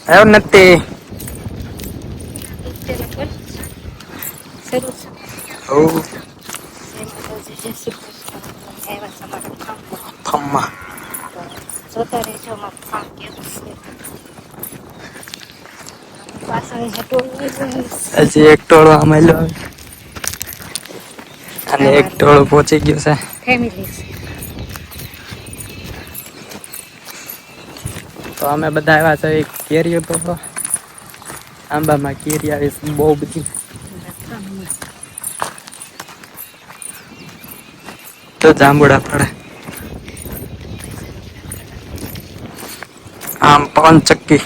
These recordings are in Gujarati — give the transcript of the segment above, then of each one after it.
એવું નથી. ઓ થમ્મા જોતા રહેજો અમારું કામ કેવું છે. પાછળ હજી એક ટોળો આમેલો અને એક ટોળો પહોંચી ગયું છે. ફેમિલી તો અમે બધા આવ્યા છે કેરીઓ તો આંબામાં કેરી આવી છે બહુ બધી. તો જાંબુડા પડે આમ પવન ચક્કી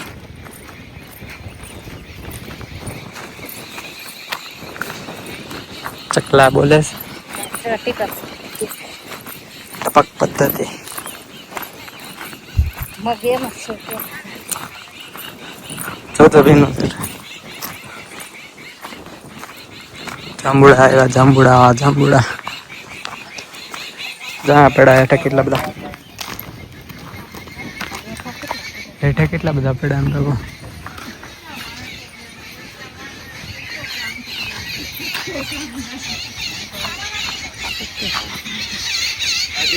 ચકલા બોલે છે ટપક પદ્ધતિ. જો તો ભીનું જાંબુડા આવ્યા જાંબુડા જાંબુડા જ્યાં પેડા હેઠા કેટલા બધા હેઠા કેટલા બધા પેડા એમ લોકો.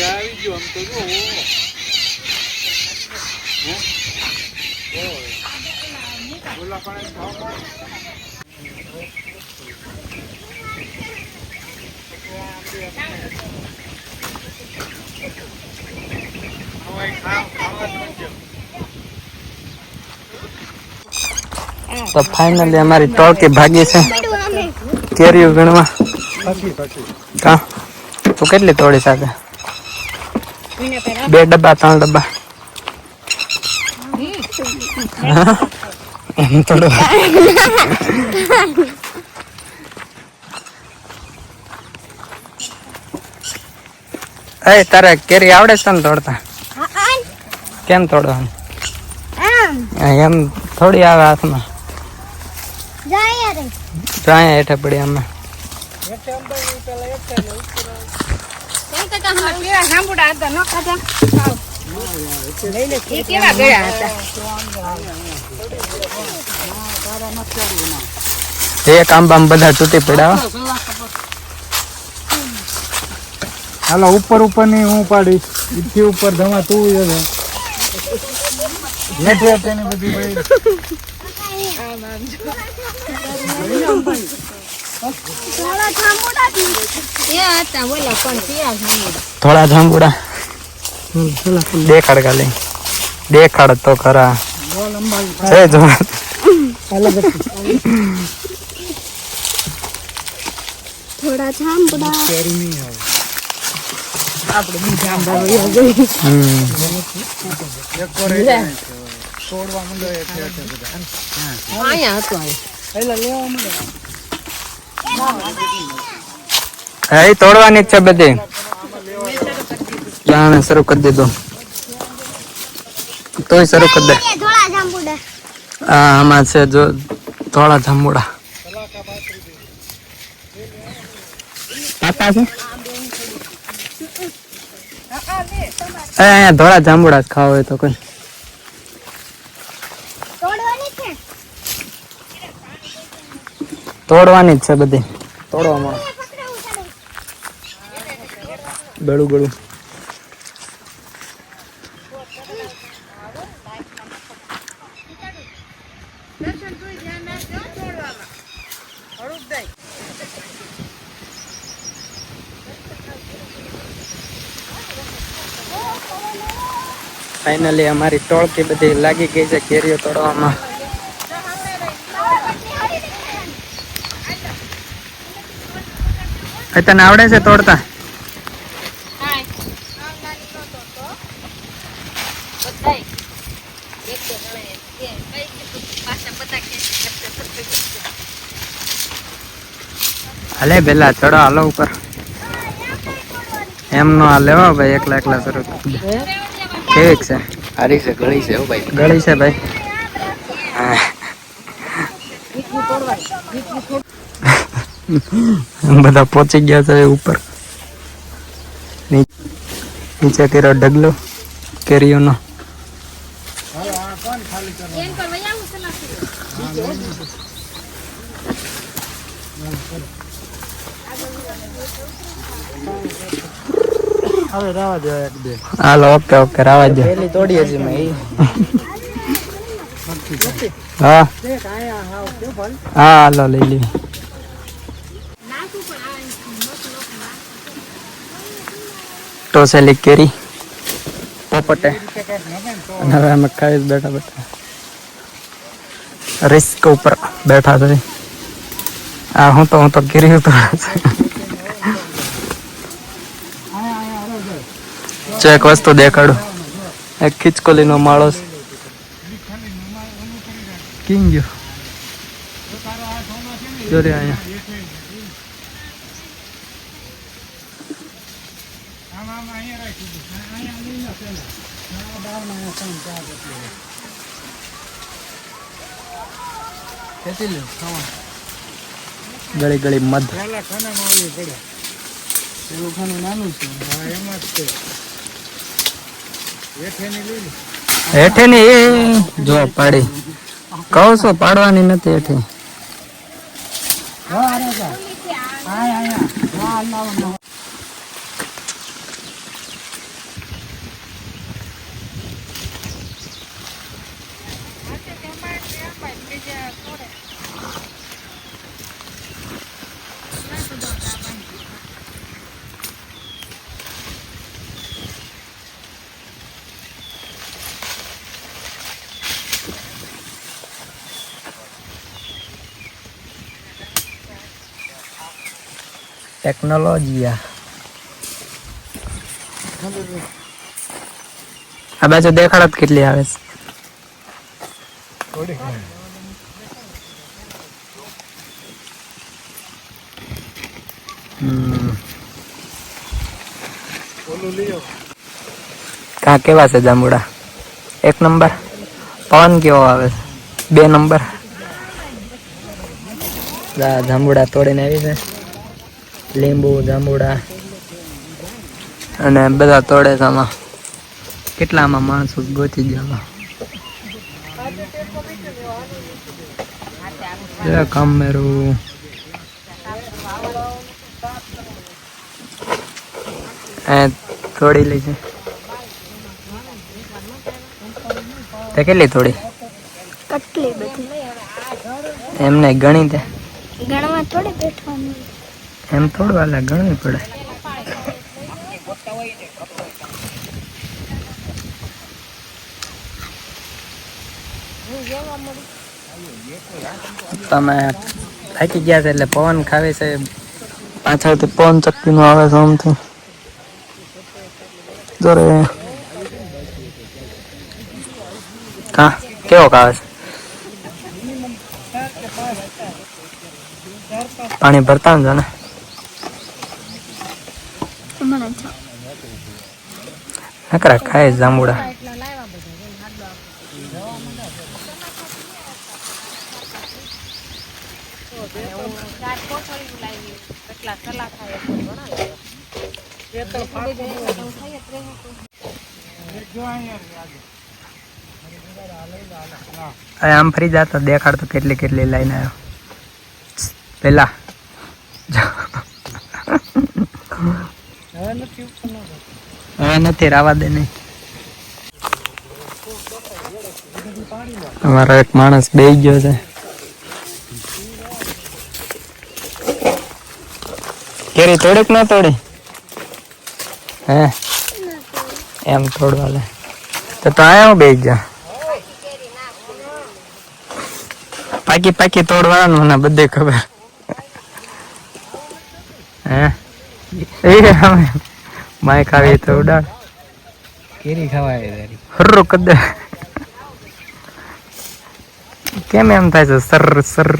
આવી ગયો આમ તો જો બોલા પાણી તો ફાઇનલી અમારી ટોળકી ભાગી છે કેરીઓ ગણવા. કા તું કેટલી તોડી સાથે? 2 ડબ્બા 3 ડબ્બા થોડું તારે કેરી આવડે છે ને તોડતા? કેમ તોડવાનું? એમ થોડી આવે હાથમાં. જાય હેઠે પડી અમે એક આંબામાં બધા તૂટી પડ્યા. હાલો ઉપર ઉપર ની હું પાડીશ ઈથી ઉપર ધમા તું તેની બધી થોડા જાંબુડા દેખાડ ખાલી દેખાડ તો ખરા છે જો થોડા જાંબુડા કેરી નહીં આવે આપણે જાંબા વયા ગઈ એક પર તોડવા માંડો એટલે બધા આયા હતો પેલા લેવા માંડો એ તોડવાની જ છે બધી. જાણે શરૂ કરી દીધું તોય શરૂ કરી દે. હા આમાં છે જો ધોળા જાંબુડા પાતા છે. અહીંયા ધોળા જાંબુડા જ ખાવા હોય તો કોઈ તોડવાની જ છે બધી. તોડવા મળે ગળું ગળું ફાઇનલી અમારી ટોળકી બધી લાગી ગઈ છે કેરીઓ તોડવામાં. તને આવડે છે તોડતા? હાલે પેલા ચડો હાલો ઉપર એમ નો હાલે હો ભાઈ એકલા એકલા શરૂ કેવી છે? હારી છે ગળી છે હો ભાઈ ગળી છે ભાઈ. બધા પહોંચી ગયા છે ઉપર. નીચે કર્યો ઢગલો કેરીઓનો. હાલો આ કોણ ખાલી કરવા હવે રાવા દે એક બે. હાલો ઓકે ઓકે રાવા દે. પેલી તોડી હજી મેં ઈ. હા હા હાલો લઈ લઈએ. ટોસેલી કેરી પોપટે અને હવે અમે ખાઈ જ બેઠા બેઠા રિસ્ક ઉપર બેઠા છે. આ હું તો કેરી તો એક વસ્તુ દેખાડું. એક ખીચકોલીનો માળો છે. કિંગ ગયો જો રે અહીંયા. ગળી ગળી મધ પેલા ખાનામાં આવવી પડે. એવું ખાનું નાનું છે. હા એમાં જ છે. હેઠેની લઈ લે. હેઠે ને એ જો પાડી કહું છું પાડવાની નથી હેઠે. હા અરે જા. આયા હા લાવો. ટેકનોલોજી આ બાજુ દેખાડત કેટલી આવે છે. થોડી ઓલું લઈ આવો. કા કેવા છે જાંબુડા? 1 નંબર. પવન કેવો આવે છે? 2 નંબર. જાંબુડા તોડીને આવી છે. લીંબુ જાંબુડા અને બધા તોડે છે આમાં. કેટલામાં માણસો ગોતી ગયા. કામેરું થોડી લઈ છે. તે કેટલી થોડી? કેટલી બધી એમને ગણી તે ગણવા થોડી બેઠવાનું. એમ થોડું હાલે ગણવી પડે. તમે થાકી ગયા છે એટલે પવન ખાવે છે. પાછળથી પવન ચક્કી નું આવે છે આમથી. જોરે કા કેવો ખાવે છે? પાણી ભરતા ને જાને નકરા ખાય જાંબુડા. આમ ફરી જાતો દેખાડ તો કેટલી કેટલી લઈને આવ્યો પેલા. હવે નથી રાવા દે નહીં. અમારો એક માણસ બેસી ગયો છે. કેરી તોડે કે ના તોડે? હે એમ તોડવા લે તો આયા હું બેસી જા. પાકી પાકી તોડવાનું મને બધે ખબર. હે એ માય ખાવી તો ઉડાડ. કેરી ખવાય તારી. હર્રો કદે કેમ એમ થાય છે સર સર.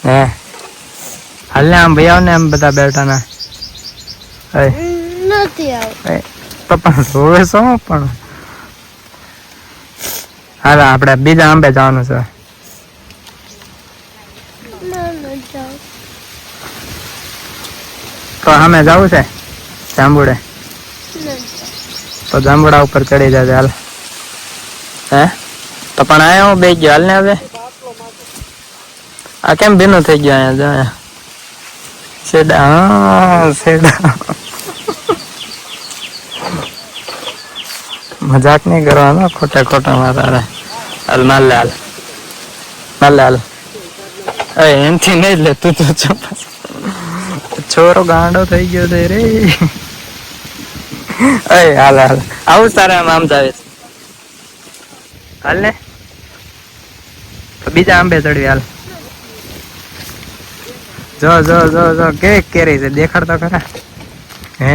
હે હાલ આમ ભાઈ આવ ને એમ બધા બેઠા ના નથી આવ તો પણ જોવે શું પણ. હાલ આપણે બીજા આંબે જવાનું છે. તો અમે જવું છે જાંબુડે તો જાંબુડા ઉપર ચડી જાય. હાલ હે તો પણ આયા હું બે ગયો હાલ ને હવે આ કેમ ભીનું થઈ ગયો અહીંયા જો સેડા હા સેડા મજાક નહીં કરવાનો ખોટા ખોટા મારા હાલ માલ હાલ એનથી નહીં લે તું તો છોરો ગાંડો થઈ ગયો છે રે હાલ આવું તારે આમ જાવે હાલ ને બીજા આંબે ચડવી હાલ જો જો જો જો કે કેરી છે દેખાડતો ખરા હે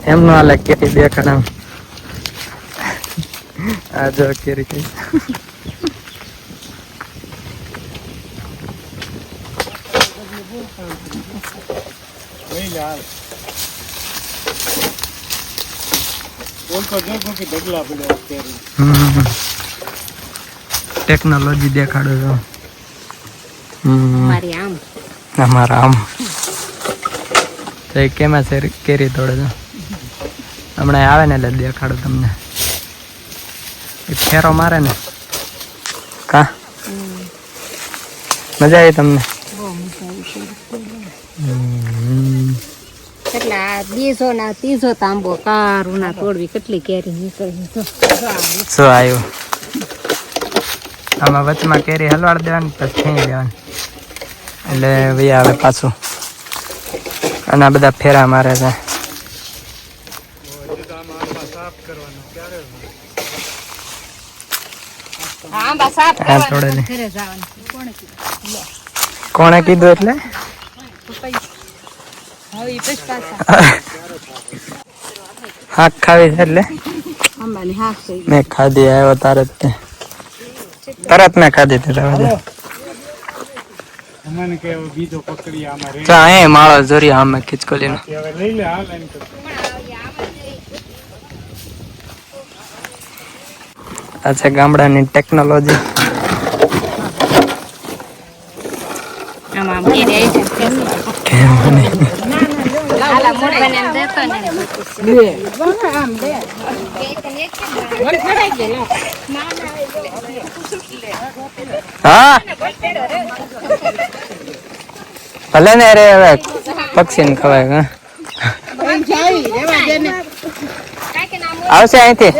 એમનો હાલે કેરી દેખાડ આમ આ જો કેરી કઈ ટેકનોલોજી દેખાડો છો અમારા આમ તો કેમાં કેરી તોડે છો હમણાં આવે ને એટલે દેખાડો તમને ફેરો મારે ને કા મજા આવી તમને કેટલા બીજો ના ત્રીજો તાંબો કારું ના તોડવી કેટલી કેરી નીકળી શું આવ્યું આમાં વચમાં કેરી હલવાડ દેવાની પછી છીણી દેવાની એટલે ભાઈ આવે પાછું અને આ બધા ફેરા મારે છે કોણે કીધું એટલે હાક ખાવી છે એટલે મેં ખાધી આવ્યો તારે તરત મેં ખાધી હતી માળો જોરી આમે ખીચકોલી નો આ છે ગામડાની ટેકનોલોજી હા ભલે ને રે હવે પક્ષી ને ખવાય આવશે અહીંથી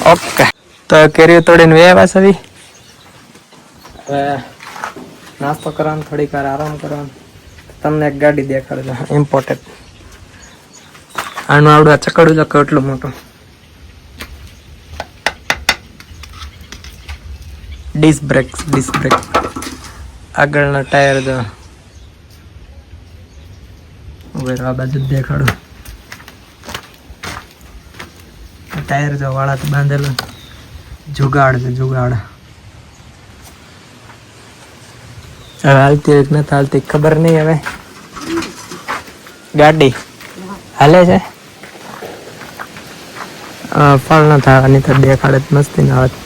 ઓકે તો કેરીઓ તોડીને વેવા સવી હવે નાસ્તો કરવાનો થોડીક વાર આરામ કરવાનો તમને એક ગાડી દેખાડજો ઇમ્પોર્ટેન્ટ આનું આવડું ચકડું જો કેટલું મોટું ડિસ્ક બ્રેક આગળના ટાયર જો આ બાજુ દેખાડું ટાયર જો વાળાથી બાંધેલું જુગાડ છે જુગાડ હવે હાલતી એક નથી હાલતી ખબર નહીં હવે ગાડી હાલે છે ફળ ન થાય નહીં તો દેખાડે મસ્તી ના આવે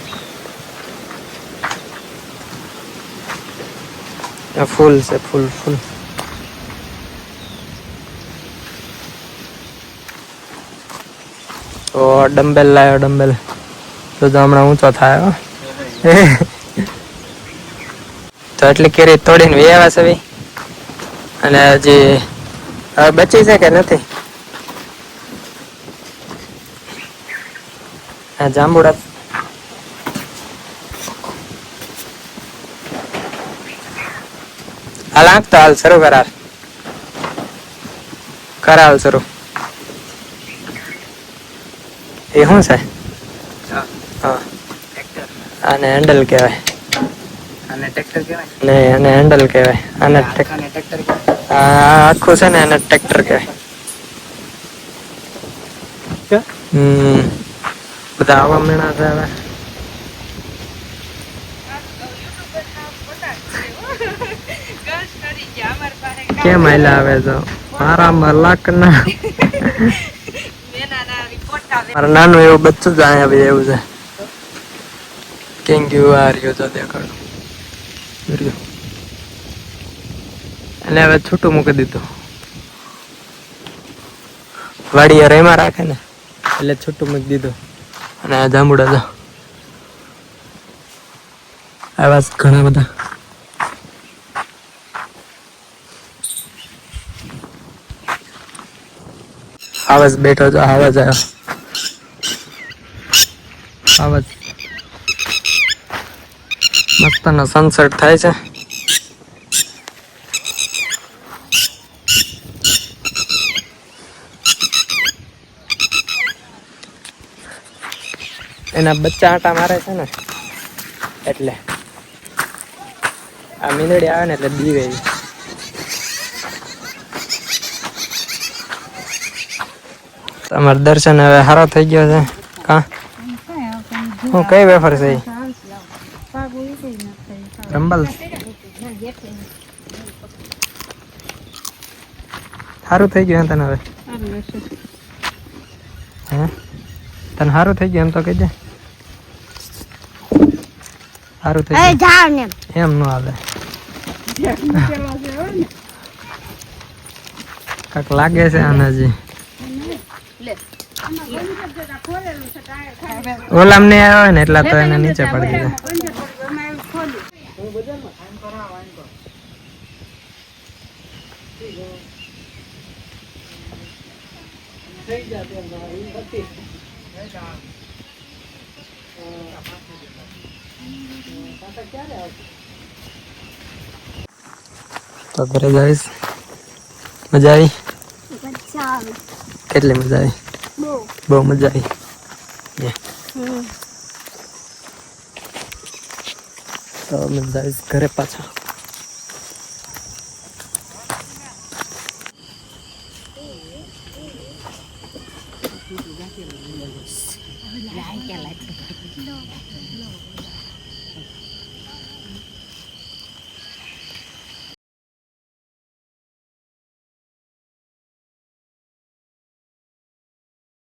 ફૂલ છે ફૂલ તો ડમ્બેલ લાવ્યો ડમ્બેલ તો હમણાં ઊંચો થાય તો એટલી કેરી તોડીને વેવા છે અને હજી હવે બચી છે કે નથી આ જાંબુડા હાલ આંખ તો હાલ શરૂ કરાલ શરૂ એ શું છે હા આને હેન્ડલ કહેવાય આને ટ્રેક્ટર કહેવાય નહીં આને હેન્ડલ કહેવાય આને ટ્રેક્ટર આખું છે ને એને ટ્રેક્ટર કહેવાય બધા આવા મેળા છે હવે કેમ આયલા આવે તો મારા લાખ ના મારા નાનું એવું બચ્ચું જ અહીંયા એવું છે કેંગ્યુ આ રહ્યો તો દેખાડો એટલે હવે છૂટું મૂકી દીધું વાડીએ રેમાં રાખે ને એટલે છૂટું મૂકી દીધું. અને આ જાંબુડા તો આવા ઘણા બધા. આવાજ બેઠો તો આવાજ આવ્યો. આવાજ મસ્ત નો સનસેટ થાય છે. એના બચ્ચા આટા મારે છે ને એટલે આ મીંદડી આવે ને એટલે દીવે. તમારો દર્શન હવે સારો થઈ ગયો છે. કા હું કઈ વેફર છે ઈ? રંબલ સારું થઈ ગયું તને હવે? હે તને સારું થઈ ગયું એમ તો કહી દે. સારું થઈ ગયું એમ ન આવે. કાક લાગે છે આનાજી. ઓલામ ને આવ્યો ને એટલા તો એને નીચે પડી ગયા. તો ઘરે જઈશ. મજા આવી? કેટલી મજા આવી? બહુ મજા આવી. તો અમે જઈશ ઘરે પાછા.